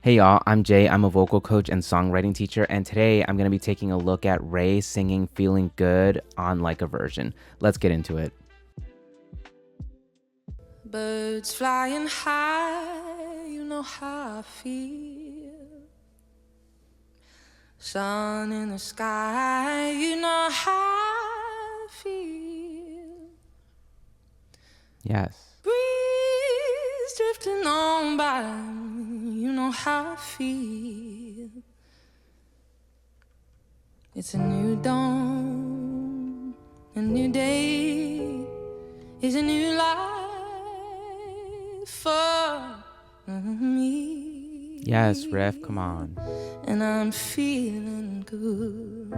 Hey y'all, I'm Jay. I'm a vocal coach and songwriting teacher, and today I'm going to be taking a look at RAYE singing Feeling Good on Like a Version. Let's get into it. Birds flying high, you know how I feel. Sun in the sky, you know how I feel. Yes. Breeze drifting on by, you know how I feel. It's a new dawn, a new day, is a new life for me. Yes, Riff, come on. And I'm feeling good.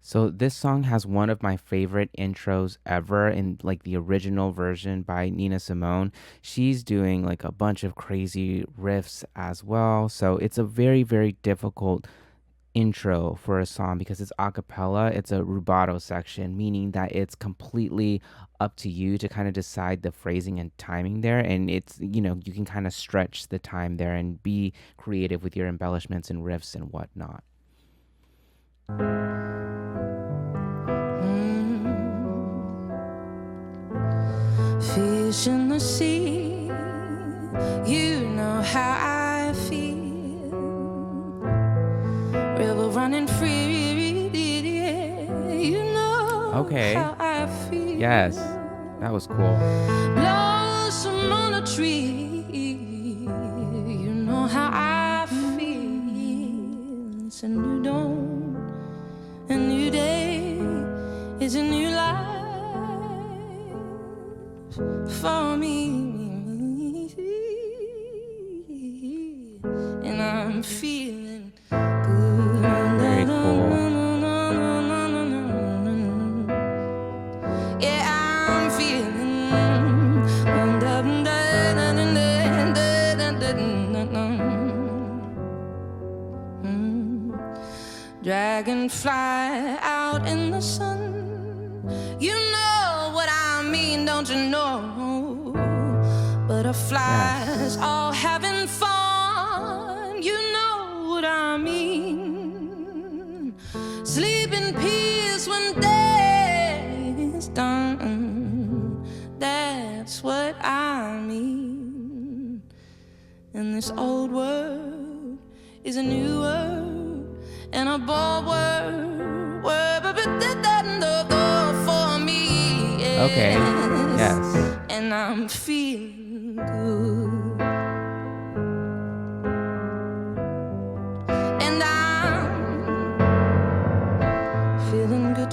So this song has one of my favorite intros ever in like the original version by Nina Simone. She's doing like a bunch of crazy riffs as well. So it's a very, very difficult intro for a song because it's a cappella. It's a rubato section, meaning that it's completely up to you to kind of decide the phrasing and timing there. And it's, you can kind of stretch the time there and be creative with your embellishments and riffs and whatnot. Fish in the sea, you know how I feel. River running free, you know Okay. how I feel. Yes, that was cool. Blossom on a tree, you know how I feel. It's a new dawn, a new day, it's a new life for me, and I'm feeling good. Very cool. Yeah, I'm feeling dragonfly out in the sun. You know what I mean, don't you know? Butterflies all having fun. You know what I mean. Sleep in peace when day is done. That's what I mean. And this old world is a new world, and a bold world for me. Yes. Okay. Yes. And I'm feeling good. And I'm feeling good.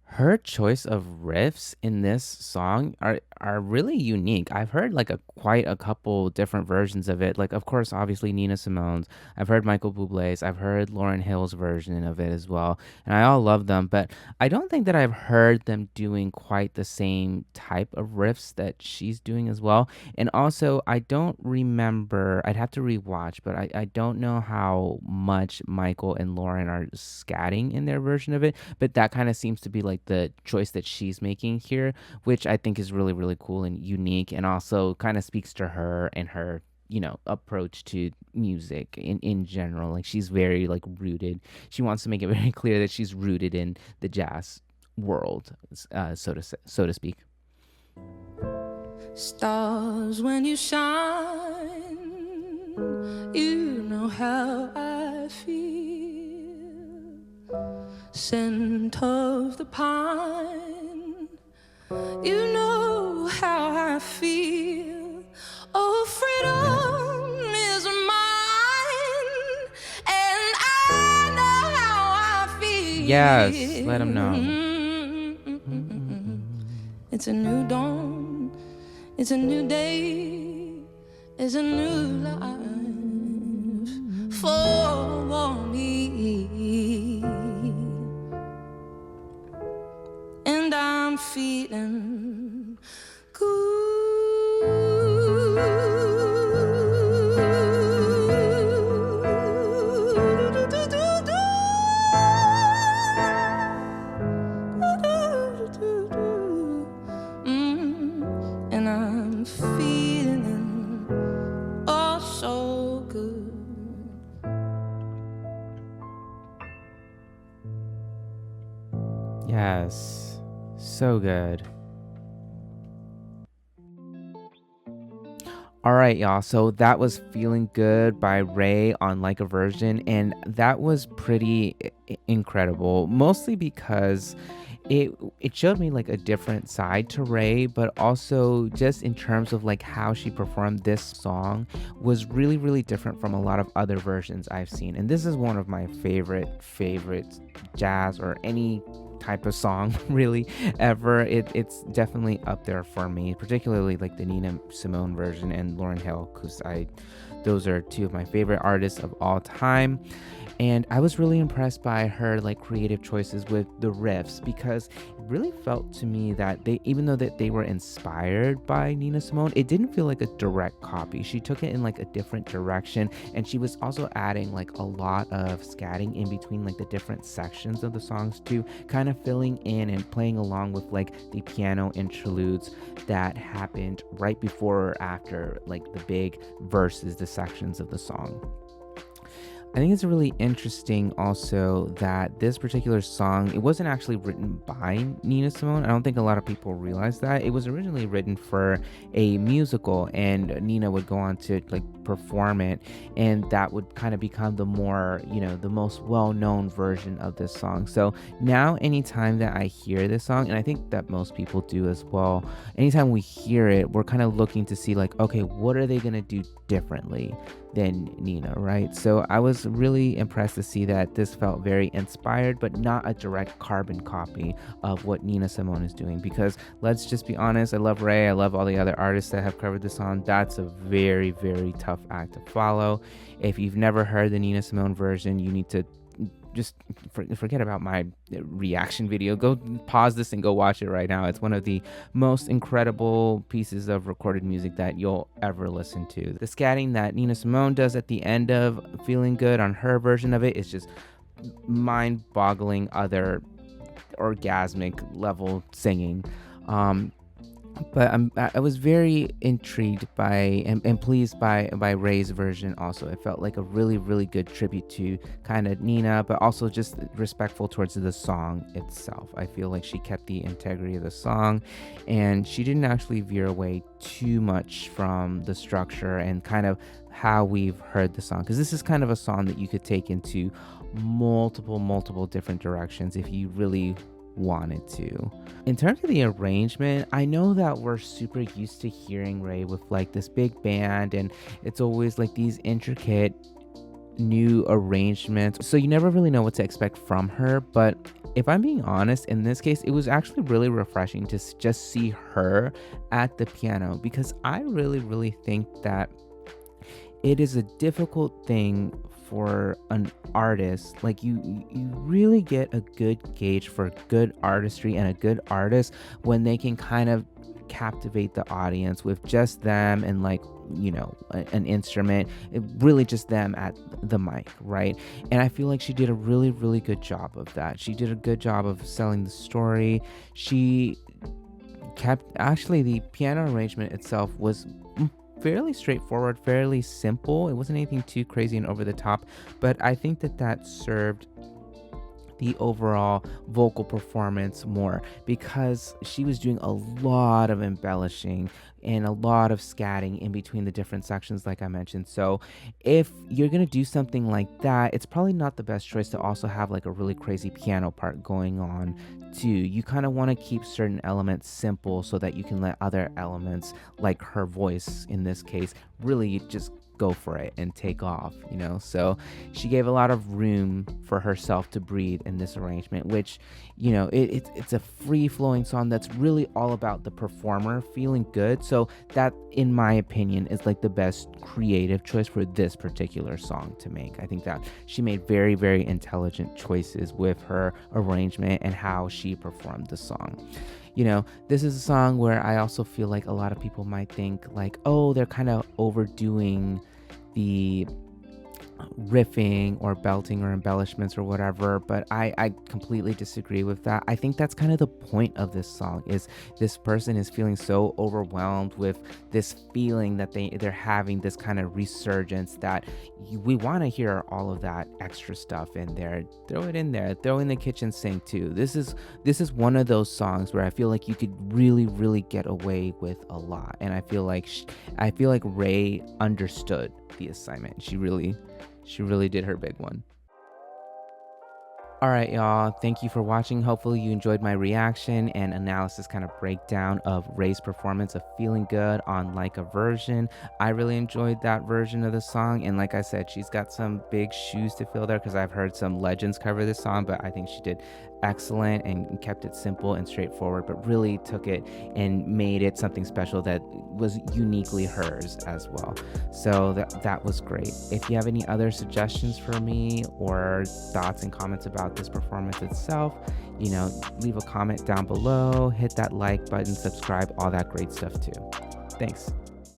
Her choice of riffs in this song are really unique. I've heard like quite a couple different versions of it. Like of course, obviously Nina Simone's. I've heard Michael Bublé's. I've heard Lauryn Hill's version of it as well, and I all love them. But I don't think that I've heard them doing quite the same type of riffs that she's doing as well. And also, I don't remember. I'd have to rewatch, but I don't know how much Michael and Lauren are scatting in their version of it. But that kind of seems to be like the choice that she's making here, which I think is really, really cool and unique, and also kind of speaks to her and her approach to music in general. Like she's very like rooted. She wants to make it very clear that she's rooted in the jazz world, so to speak. Stars when you shine, you know how I feel. Scent of the pine, you know how I feel. Oh, freedom is mine, and I know how I feel. Yes, let them know. It's a new dawn, it's a new day, it's a new life for me. And I'm feeling good. I'm feeling oh so good. Yes. So good. All right, y'all. So that was Feeling Good by Ray on Like a Virgin. And that was pretty incredible, mostly because it showed me like a different side to Ray, but also just in terms of like how she performed this song was really, really different from a lot of other versions I've seen. And this is one of my favorite jazz or any type of song really ever. It's definitely up there for me, particularly like the Nina Simone version and Lauryn Hill, because I those are two of my favorite artists of all time. And I was really impressed by her like creative choices with the riffs, because it really felt to me that they, even though that they were inspired by Nina Simone, it didn't feel like a direct copy. She took it in like a different direction, and she was also adding like a lot of scatting in between like the different sections of the songs too, kind of filling in and playing along with like the piano interludes that happened right before or after like the big verses, the sections of the song. I think it's really interesting also that this particular song, it wasn't actually written by Nina Simone. I don't think a lot of people realize that. It was originally written for a musical, and Nina would go on to like perform it, and that would kind of become the more, the most well-known version of this song. So now anytime that I hear this song, and I think that most people do as well, anytime we hear it, we're kind of looking to see like, okay, what are they going to do differently than Nina, right? So I was really impressed to see that this felt very inspired, but not a direct carbon copy of what Nina Simone is doing. Because let's just be honest, I love Ray, I love all the other artists that have covered this song. That's a very, very tough act to follow. If you've never heard the Nina Simone version, you need to just forget about my reaction video. Go pause this and go watch it right now. It's one of the most incredible pieces of recorded music that you'll ever listen to. The scatting that Nina Simone does at the end of Feeling Good on her version of it is just mind-boggling, other orgasmic level singing. But I was very intrigued by and pleased by Ray's version also. It felt like a really, really good tribute to kind of Nina, but also just respectful towards the song itself. I feel like she kept the integrity of the song, and she didn't actually veer away too much from the structure and kind of how we've heard the song. Because this is kind of a song that you could take into multiple different directions if you really wanted to. In terms of the arrangement, I know that we're super used to hearing Ray with like this big band, and it's always like these intricate new arrangements, so you never really know what to expect from her. But if I'm being honest, in this case, it was actually really refreshing to just see her at the piano, because I really think that it is a difficult thing for an artist. Like you really get a good gauge for good artistry and a good artist when they can kind of captivate the audience with just them and like, an instrument, really just them at the mic, right? And I feel like she did a really good job of that. She did a good job of selling the story. She kept, actually the piano arrangement itself was fairly straightforward, fairly simple. It wasn't anything too crazy and over the top, but I think that served the overall vocal performance more, because she was doing a lot of embellishing and a lot of scatting in between the different sections, like I mentioned. So if you're gonna do something like that, it's probably not the best choice to also have like a really crazy piano part going on too. You kind of want to keep certain elements simple so that you can let other elements, like her voice in this case, really just go for it and take off, so she gave a lot of room for herself to breathe in this arrangement, which, it's a free-flowing song that's really all about the performer feeling good. So that, in my opinion, is like the best creative choice for this particular song to make. I think that she made very intelligent choices with her arrangement and how she performed the song. This is a song where I also feel like a lot of people might think like, oh, they're kind of overdoing the riffing or belting or embellishments or whatever, but I completely disagree with that. I think that's kind of the point of this song is this person is feeling so overwhelmed with this feeling that they're having this kind of resurgence that we want to hear all of that extra stuff in there. Throw it in there, throw in the kitchen sink too. This is one of those songs where I feel like you could really get away with a lot, and I feel like Ray understood the assignment. She really did her big one. All right, y'all. Thank you for watching. Hopefully, you enjoyed my reaction and analysis kind of breakdown of Ray's performance of Feeling Good on Like a Version. I really enjoyed that version of the song. And like I said, she's got some big shoes to fill there because I've heard some legends cover this song, but I think she did excellent and kept it simple and straightforward, but really took it and made it something special that was uniquely hers as well. So that was great. If you have any other suggestions for me or thoughts and comments about this performance itself, leave a comment down below, hit that like button, subscribe, all that great stuff too. Thanks.